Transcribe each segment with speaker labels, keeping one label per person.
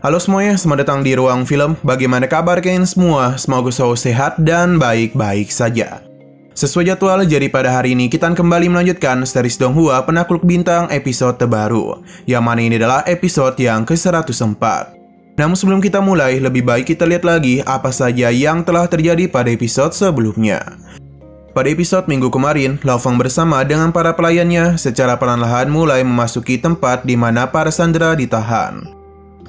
Speaker 1: Halo semuanya, selamat datang di Ruang Film. Bagaimana kabar kalian semua? Semoga selalu sehat dan baik-baik saja. Sesuai jadwal, jadi pada hari ini kita kembali melanjutkan series Donghua Penakluk Bintang episode terbaru, yang mana ini adalah episode yang ke-104. Namun sebelum kita mulai, lebih baik kita lihat lagi apa saja yang telah terjadi pada episode sebelumnya. Pada episode minggu kemarin, Lao Feng bersama dengan para pelayannya secara perlahan mulai memasuki tempat di mana para sandera ditahan.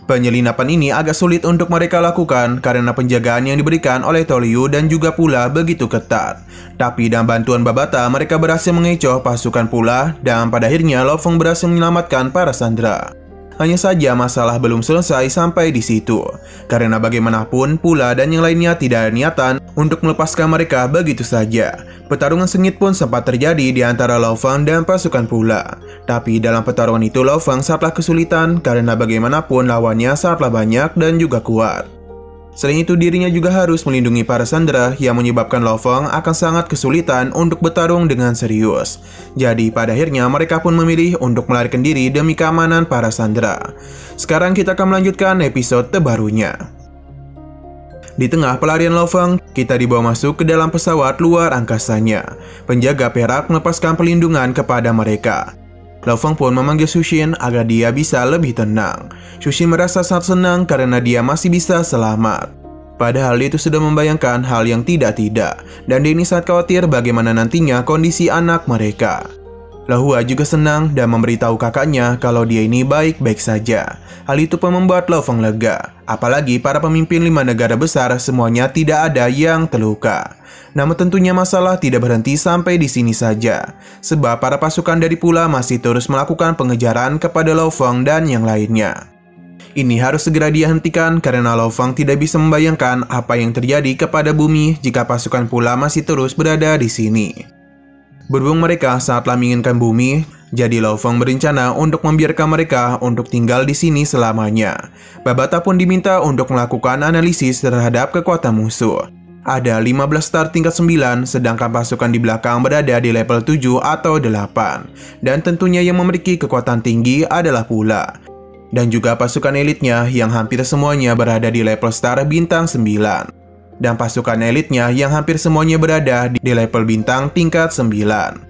Speaker 1: Penyelinapan ini agak sulit untuk mereka lakukan karena penjagaan yang diberikan oleh Toliu dan juga Pula begitu ketat. Tapi dengan bantuan Babata, mereka berhasil mengecoh pasukan Pula dan pada akhirnya Lao Feng berhasil menyelamatkan para sandera. Hanya saja masalah belum selesai sampai di situ, karena bagaimanapun Pula dan yang lainnya tidak ada niatan untuk melepaskan mereka begitu saja. Pertarungan sengit pun sempat terjadi di antara Lao Feng dan pasukan Pula. Tapi dalam pertarungan itu Lao Feng sangatlah kesulitan karena bagaimanapun lawannya sangatlah banyak dan juga kuat. Selain itu dirinya juga harus melindungi para sandera yang menyebabkan Lao Feng akan sangat kesulitan untuk bertarung dengan serius. Jadi pada akhirnya mereka pun memilih untuk melarikan diri demi keamanan para sandera. Sekarang kita akan melanjutkan episode terbarunya. Di tengah pelarian Lao Feng, kita dibawa masuk ke dalam pesawat luar angkasanya. Penjaga perak melepaskan perlindungan kepada mereka. Lao Feng pun memanggil Sushin agar dia bisa lebih tenang. Sushin merasa sangat senang karena dia masih bisa selamat. Padahal itu sudah membayangkan hal yang tidak-tidak, dan dia ini sangat khawatir bagaimana nantinya kondisi anak mereka. Lahua juga senang dan memberitahu kakaknya kalau dia ini baik-baik saja. Hal itu pun membuat Lao Feng lega. Apalagi para pemimpin 5 negara besar semuanya tidak ada yang terluka. Namun tentunya masalah tidak berhenti sampai di sini saja. Sebab para pasukan dari Pula masih terus melakukan pengejaran kepada Lao Feng dan yang lainnya. Ini harus segera dihentikan karena Lao Feng tidak bisa membayangkan apa yang terjadi kepada bumi jika pasukan Pula masih terus berada di sini. Berhubung mereka sangatlah menginginkan bumi, jadi Lao Feng berencana untuk membiarkan mereka untuk tinggal di sini selamanya. Babata pun diminta untuk melakukan analisis terhadap kekuatan musuh. Ada 15 star tingkat 9, sedangkan pasukan di belakang berada di level 7 atau 8. Dan tentunya yang memiliki kekuatan tinggi adalah Pula. Dan juga pasukan elitnya yang hampir semuanya berada di level star bintang 9. Dan pasukan elitnya yang hampir semuanya berada di level bintang tingkat 9.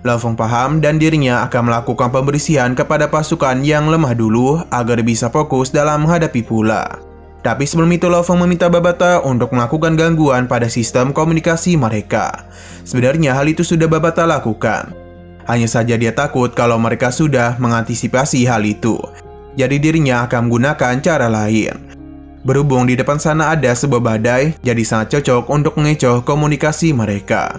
Speaker 1: Lao Feng paham dan dirinya akan melakukan pembersihan kepada pasukan yang lemah dulu agar bisa fokus dalam menghadapi Pula. Tapi sebelum itu Lao Feng meminta Babata untuk melakukan gangguan pada sistem komunikasi mereka. Sebenarnya hal itu sudah Babata lakukan. Hanya saja dia takut kalau mereka sudah mengantisipasi hal itu. Jadi dirinya akan menggunakan cara lain. Berhubung di depan sana ada sebuah badai, jadi sangat cocok untuk mengecoh komunikasi mereka.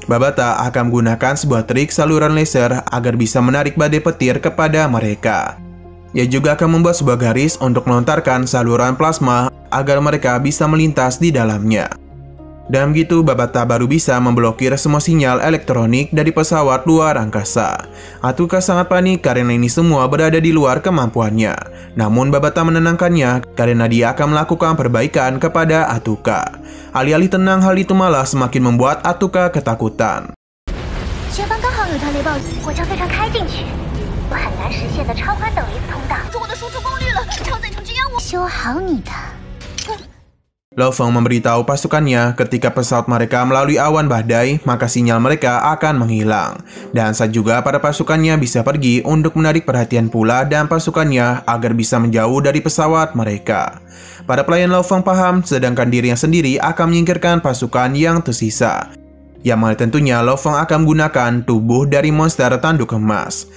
Speaker 1: Babata akan menggunakan sebuah trik saluran laser agar bisa menarik badai petir kepada mereka. Ia juga akan membuat sebuah garis untuk melontarkan saluran plasma agar mereka bisa melintas di dalamnya. Dan begitu Babata baru bisa memblokir semua sinyal elektronik dari pesawat luar angkasa. Atuka sangat panik karena ini semua berada di luar kemampuannya. Namun Babata menenangkannya karena dia akan melakukan perbaikan kepada Atuka. Alih-alih tenang, hal itu malah semakin membuat Atuka ketakutan. Lao Feng memberitahu pasukannya ketika pesawat mereka melalui awan badai, maka sinyal mereka akan menghilang. Dan saat juga para pasukannya bisa pergi untuk menarik perhatian Pula dan pasukannya agar bisa menjauh dari pesawat mereka. Para pelayan Lao Feng paham, sedangkan dirinya sendiri akan menyingkirkan pasukan yang tersisa. Yang mana tentunya Lao Feng akan menggunakan tubuh dari monster tanduk emas.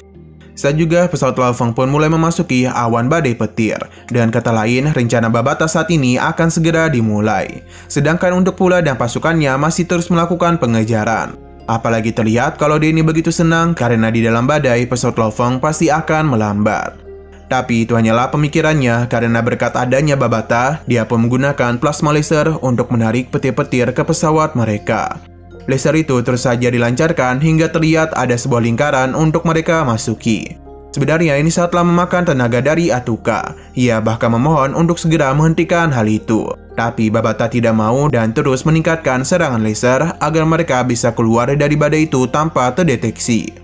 Speaker 1: Saat juga pesawat Lao Feng pun mulai memasuki awan badai petir. Dengan kata lain, rencana Babata saat ini akan segera dimulai. Sedangkan untuk Pula dan pasukannya masih terus melakukan pengejaran. Apalagi terlihat kalau dia ini begitu senang karena di dalam badai pesawat Lao Feng pasti akan melambat. Tapi itu hanyalah pemikirannya karena berkat adanya Babata, dia pun menggunakan plasma laser untuk menarik petir-petir ke pesawat mereka. Laser itu terus saja dilancarkan hingga terlihat ada sebuah lingkaran untuk mereka masuki. Sebenarnya ini sangatlah memakan tenaga dari Atuka. Ia bahkan memohon untuk segera menghentikan hal itu. Tapi Babata tidak mau dan terus meningkatkan serangan laser agar mereka bisa keluar dari badai itu tanpa terdeteksi.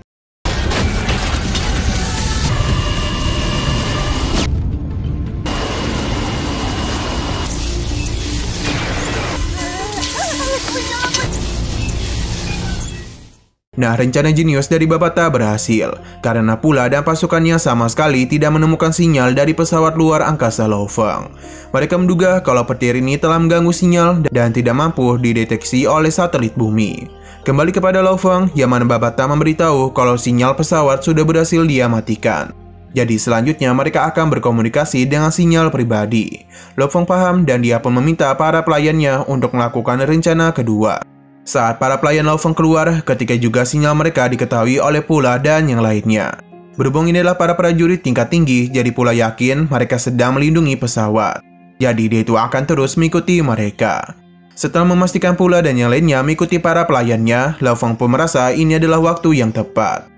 Speaker 1: Nah, rencana jenius dari Babata berhasil, karena Pula dan pasukannya sama sekali tidak menemukan sinyal dari pesawat luar angkasa Lo Feng. Mereka menduga kalau petir ini telah mengganggu sinyal dan tidak mampu dideteksi oleh satelit bumi. Kembali kepada Lo Feng, yang mana Babata memberitahu kalau sinyal pesawat sudah berhasil dia matikan. Jadi selanjutnya mereka akan berkomunikasi dengan sinyal pribadi. Lo Feng paham dan dia pun meminta para pelayannya untuk melakukan rencana kedua. Saat para pelayan Lo Feng keluar, ketika juga sinyal mereka diketahui oleh Pula dan yang lainnya. Berhubung inilah para prajurit tingkat tinggi, jadi Pula yakin mereka sedang melindungi pesawat. Jadi dia itu akan terus mengikuti mereka. Setelah memastikan Pula dan yang lainnya mengikuti para pelayannya, Lo Feng pun merasa ini adalah waktu yang tepat.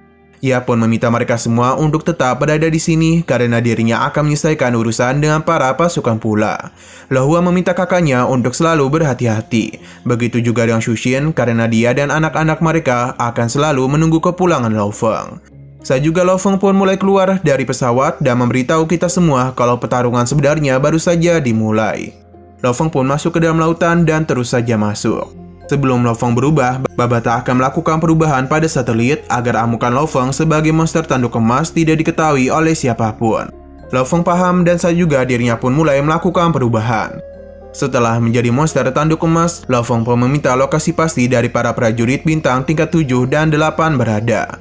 Speaker 1: Ia pun meminta mereka semua untuk tetap berada di sini karena dirinya akan menyelesaikan urusan dengan para pasukan Pula. Lo Hua meminta kakaknya untuk selalu berhati-hati. Begitu juga dengan Shushin karena dia dan anak-anak mereka akan selalu menunggu kepulangan Lo Feng. Saat juga Lo Feng pun mulai keluar dari pesawat dan memberitahu kita semua kalau pertarungan sebenarnya baru saja dimulai. Lo Feng pun masuk ke dalam lautan dan terus saja masuk. Sebelum Lo Feng berubah, Babata akan melakukan perubahan pada satelit agar amukan Lo Feng sebagai monster tanduk emas tidak diketahui oleh siapapun. Lo Feng paham dan saat juga dirinya pun mulai melakukan perubahan. Setelah menjadi monster tanduk emas, Lo Feng pun meminta lokasi pasti dari para prajurit bintang tingkat 7 dan 8 berada.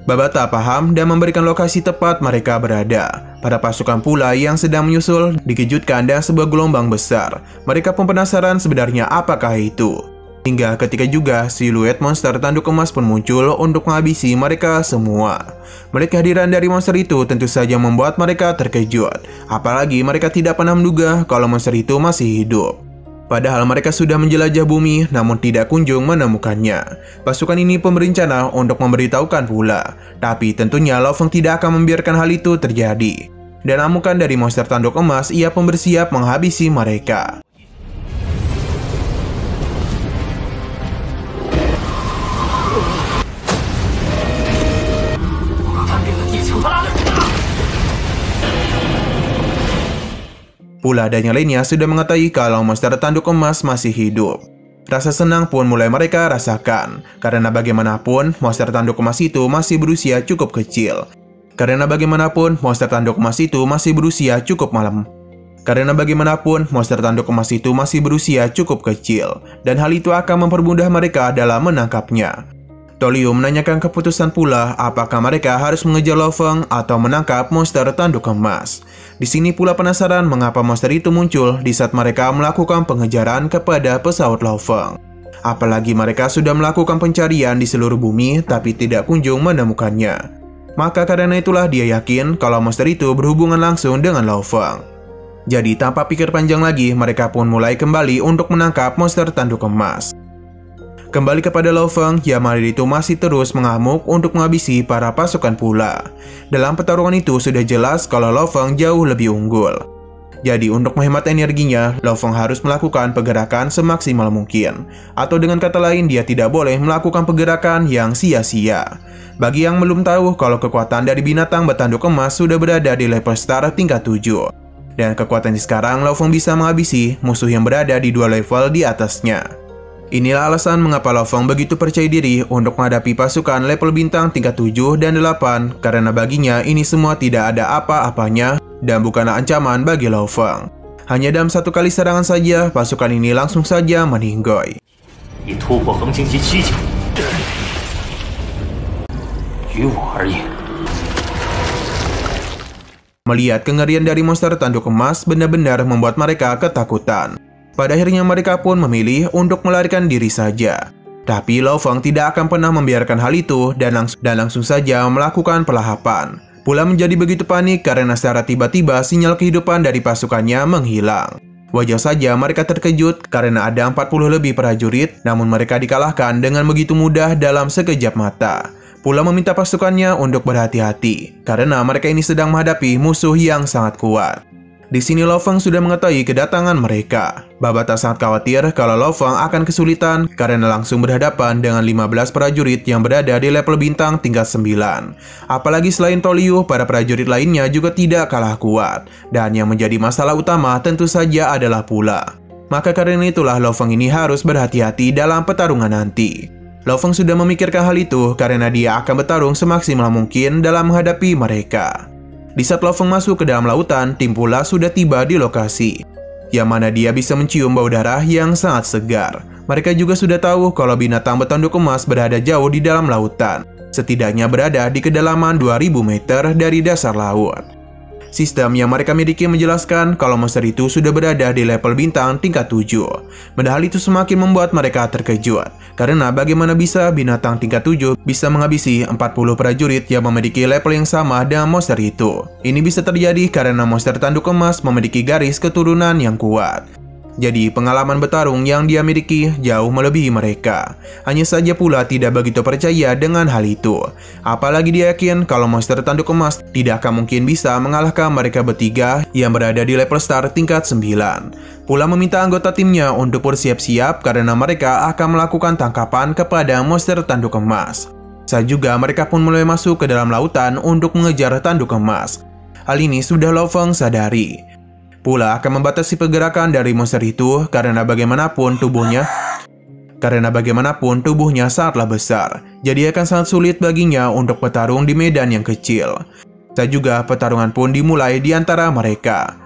Speaker 1: Babata paham dan memberikan lokasi tepat mereka berada. Para pasukan Pula yang sedang menyusul dikejutkan dengan sebuah gelombang besar. Mereka pun penasaran sebenarnya apakah itu. Hingga ketika juga siluet monster tanduk emas pun muncul untuk menghabisi mereka semua. Melihat kehadiran dari monster itu tentu saja membuat mereka terkejut. Apalagi mereka tidak pernah menduga kalau monster itu masih hidup. Padahal mereka sudah menjelajah bumi namun tidak kunjung menemukannya. Pasukan ini pun berencana untuk memberitahukan Pula. Tapi tentunya Lo Feng tidak akan membiarkan hal itu terjadi. Dan amukan dari monster tanduk emas ia pun bersiap menghabisi mereka. Pula dan yang lainnya sudah mengetahui kalau monster tanduk emas masih hidup. Rasa senang pun mulai mereka rasakan, karena bagaimanapun monster tanduk emas itu masih berusia cukup kecil. Karena bagaimanapun monster tanduk emas itu masih berusia cukup malam. Karena bagaimanapun monster tanduk emas itu masih berusia cukup kecil, dan hal itu akan mempermudah mereka dalam menangkapnya. Toliu menanyakan keputusan Pula apakah mereka harus mengejar Lo Feng atau menangkap monster tanduk emas. Di sini Pula penasaran mengapa monster itu muncul di saat mereka melakukan pengejaran kepada pesawat Lo Feng. Apalagi mereka sudah melakukan pencarian di seluruh bumi tapi tidak kunjung menemukannya. Maka karena itulah dia yakin kalau monster itu berhubungan langsung dengan Lo Feng. Jadi tanpa pikir panjang lagi mereka pun mulai kembali untuk menangkap monster tanduk emas. Kembali kepada Lo Feng, Yamari itu masih terus mengamuk untuk menghabisi para pasukan Pula. Dalam pertarungan itu sudah jelas kalau Lo Feng jauh lebih unggul. Jadi untuk menghemat energinya, Lo Feng harus melakukan pergerakan semaksimal mungkin. Atau dengan kata lain, dia tidak boleh melakukan pergerakan yang sia-sia. Bagi yang belum tahu kalau kekuatan dari binatang bertanduk emas sudah berada di level star tingkat 7. Dan kekuatan sekarang Lo Feng bisa menghabisi musuh yang berada di 2 level di atasnya. Inilah alasan mengapa Lo Feng begitu percaya diri untuk menghadapi pasukan level bintang tingkat 7 dan 8 karena baginya ini semua tidak ada apa-apanya dan bukanlah ancaman bagi Lo Feng. Hanya dalam satu kali serangan saja pasukan ini langsung saja meninggoy. Melihat kengerian dari monster tanduk emas benar-benar membuat mereka ketakutan. Pada akhirnya mereka pun memilih untuk melarikan diri saja. Tapi Lo Feng tidak akan pernah membiarkan hal itu dan langsung saja melakukan pelahapan. Pula menjadi begitu panik karena secara tiba-tiba sinyal kehidupan dari pasukannya menghilang. Wajar saja mereka terkejut karena ada 40 lebih prajurit, namun mereka dikalahkan dengan begitu mudah dalam sekejap mata. Pula meminta pasukannya untuk berhati-hati karena mereka ini sedang menghadapi musuh yang sangat kuat. Di sini Lo Feng sudah mengetahui kedatangan mereka. Babata sangat khawatir kalau Lo Feng akan kesulitan karena langsung berhadapan dengan 15 prajurit yang berada di level bintang tingkat 9. Apalagi selain Toliu, para prajurit lainnya juga tidak kalah kuat. Dan yang menjadi masalah utama tentu saja adalah Pula. Maka karena itulah Lo Feng ini harus berhati-hati dalam pertarungan nanti. Lo Feng sudah memikirkan hal itu karena dia akan bertarung semaksimal mungkin dalam menghadapi mereka. Di saat Lo Feng masuk ke dalam lautan, tim pula sudah tiba di lokasi, yang mana dia bisa mencium bau darah yang sangat segar. Mereka juga sudah tahu kalau binatang bertanduk emas berada jauh di dalam lautan, setidaknya berada di kedalaman 2000 meter dari dasar laut. Sistem yang mereka miliki menjelaskan kalau monster itu sudah berada di level bintang tingkat 7. Padahal itu semakin membuat mereka terkejut, karena bagaimana bisa binatang tingkat 7 bisa menghabisi 40 prajurit yang memiliki level yang sama dengan monster itu. Ini bisa terjadi karena monster tanduk emas memiliki garis keturunan yang kuat. Jadi pengalaman bertarung yang dia miliki jauh melebihi mereka. Hanya saja pula tidak begitu percaya dengan hal itu. Apalagi dia yakin kalau monster tanduk emas tidak akan mungkin bisa mengalahkan mereka bertiga yang berada di level star tingkat 9. Pula meminta anggota timnya untuk bersiap-siap karena mereka akan melakukan tangkapan kepada monster tanduk emas. Saat juga mereka pun mulai masuk ke dalam lautan untuk mengejar tanduk emas. Hal ini sudah Lo Feng sadari. Pula akan membatasi pergerakan dari monster itu karena bagaimanapun tubuhnya sangatlah besar. Jadi akan sangat sulit baginya untuk bertarung di medan yang kecil. Saat juga pertarungan pun dimulai di antara mereka.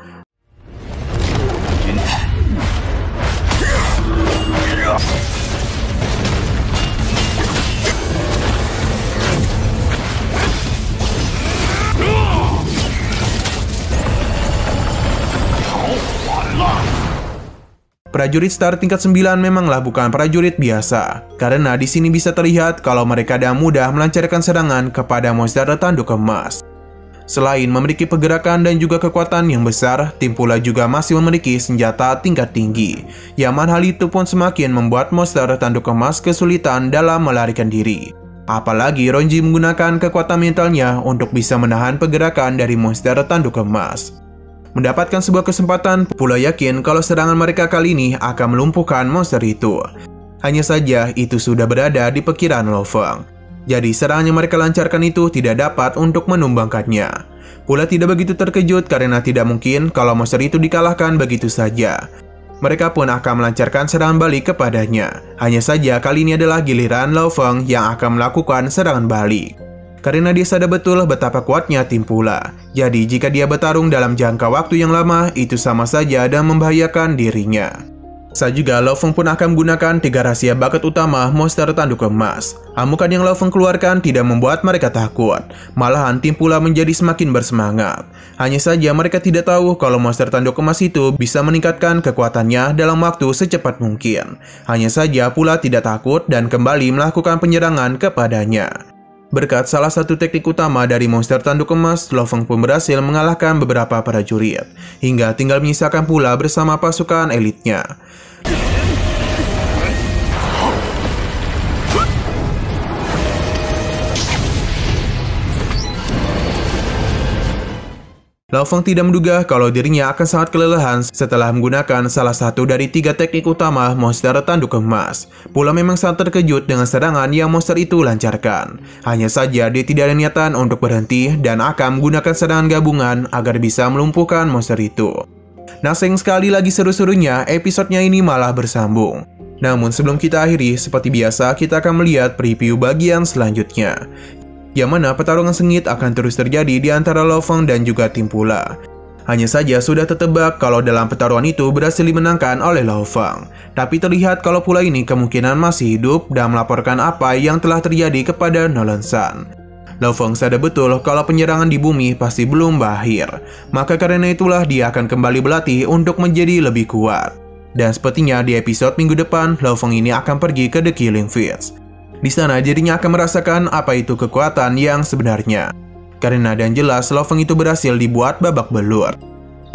Speaker 1: Prajurit star tingkat 9 memanglah bukan prajurit biasa, karena di sini bisa terlihat kalau mereka dengan mudah melancarkan serangan kepada monster tanduk emas. Selain memiliki pergerakan dan juga kekuatan yang besar, tim pula juga masih memiliki senjata tingkat tinggi, yang mana hal itu pun semakin membuat monster tanduk emas kesulitan dalam melarikan diri. Apalagi Ronji menggunakan kekuatan mentalnya untuk bisa menahan pergerakan dari monster tanduk emas. Mendapatkan sebuah kesempatan, pula yakin kalau serangan mereka kali ini akan melumpuhkan monster itu. Hanya saja itu sudah berada di perkiraan Lo Feng. Jadi serangan yang mereka lancarkan itu tidak dapat untuk menumbangkannya. Pula tidak begitu terkejut karena tidak mungkin kalau monster itu dikalahkan begitu saja. Mereka pun akan melancarkan serangan balik kepadanya. Hanya saja kali ini adalah giliran Lo Feng yang akan melakukan serangan balik. Karena dia sadar betul betapa kuatnya tim pula. Jadi jika dia bertarung dalam jangka waktu yang lama, itu sama saja dan membahayakan dirinya. Saat juga Lo Feng pun akan menggunakan 3 rahasia bakat utama monster tanduk emas. Amukan yang Lo Feng keluarkan tidak membuat mereka takut. Malahan tim pula menjadi semakin bersemangat. Hanya saja mereka tidak tahu kalau monster tanduk emas itu bisa meningkatkan kekuatannya dalam waktu secepat mungkin. Hanya saja pula tidak takut dan kembali melakukan penyerangan kepadanya. Berkat salah satu teknik utama dari monster tanduk emas, Lo Feng pun berhasil mengalahkan beberapa prajurit, hingga tinggal menyisakan pula bersama pasukan elitnya. Lo Feng tidak menduga kalau dirinya akan sangat kelelahan setelah menggunakan salah satu dari 3 teknik utama monster tanduk emas. Pula memang sangat terkejut dengan serangan yang monster itu lancarkan. Hanya saja dia tidak ada niatan untuk berhenti dan akan menggunakan serangan gabungan agar bisa melumpuhkan monster itu. Nah, sayang sekali lagi seru-serunya episodenya ini malah bersambung. Namun sebelum kita akhiri, seperti biasa kita akan melihat preview bagian selanjutnya, yang mana pertarungan sengit akan terus terjadi di antara Lo Feng dan juga tim pula. Hanya saja sudah tertebak kalau dalam pertarungan itu berhasil dimenangkan oleh Lo Feng. Tapi terlihat kalau pula ini kemungkinan masih hidup dan melaporkan apa yang telah terjadi kepada Nolan Sun. Lo Feng sadar betul kalau penyerangan di bumi pasti belum berakhir. Maka karena itulah dia akan kembali berlatih untuk menjadi lebih kuat. Dan sepertinya di episode minggu depan, Lo Feng ini akan pergi ke The Killing Fields. Di sana dirinya akan merasakan apa itu kekuatan yang sebenarnya. Karena dan jelas Lo Feng itu berhasil dibuat babak belur.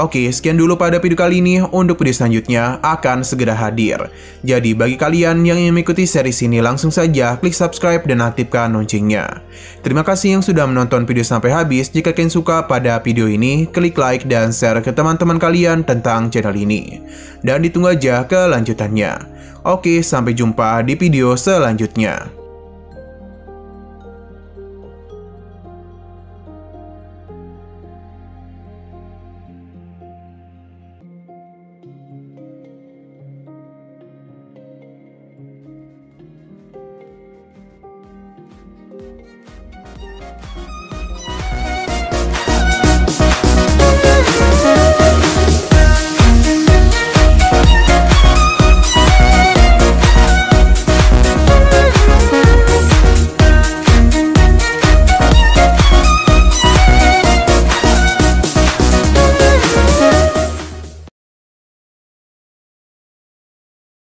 Speaker 1: Oke, sekian dulu pada video kali ini. Untuk video selanjutnya akan segera hadir. Jadi bagi kalian yang ingin mengikuti series ini, langsung saja klik subscribe dan aktifkan loncengnya. Terima kasih yang sudah menonton video sampai habis. Jika kalian suka pada video ini, klik like dan share ke teman-teman kalian tentang channel ini. Dan ditunggu aja kelanjutannya. Oke, sampai jumpa di video selanjutnya.